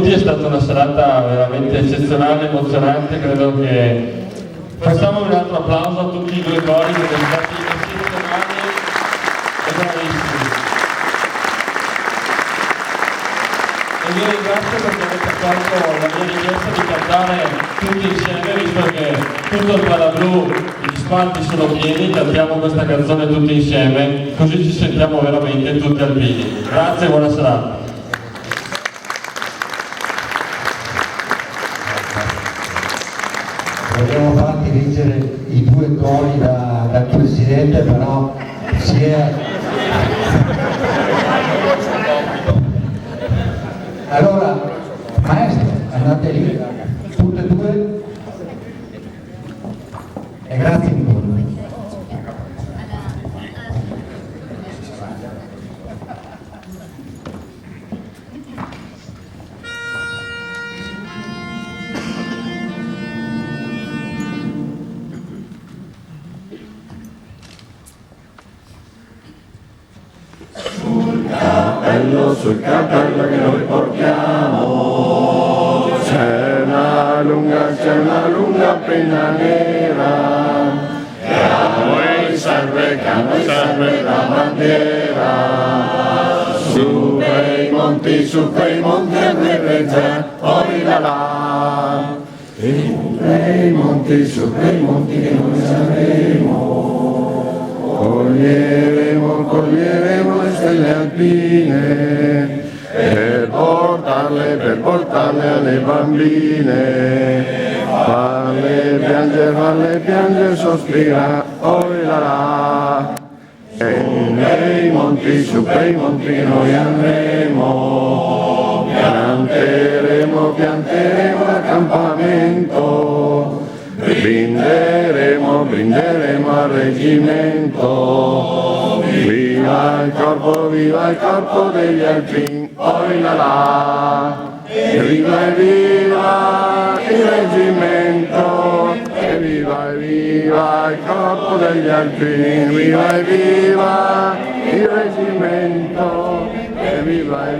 tutti, è stata una serata veramente eccezionale, emozionante, credo che facciamo un altro applauso a tutti i due cori che sono stati eccezionali e bravissimi. E vi ringrazio perché avete accolto la mia richiesta di cantare tutti insieme, visto che tutto il Palablu, gli spalti sono pieni, cantiamo questa canzone tutti insieme, così ci sentiamo veramente tutti alpini. Grazie e buona serata. Volevo farti leggere i due cori dal Presidente, però si è... Allora, maestro, andate lì, tutte e due, e grazie di nuovo. Sul cappello che noi portiamo c'è una lunga penna nera che a noi serve la bandiera su quei monti a guerreggiare, oi là là, su quei monti che noi saremo. Coglieremo le stelle alpine per portarle alle bambine, farle piangere, sospirare, oi là là. E su quei monti noi andremo, pianteremo l'accampamento, brinderemo al reggimento, viva il corpo degli alpini, oi là là, viva il reggimento, e viva il corpo degli alpini, viva il reggimento, e viva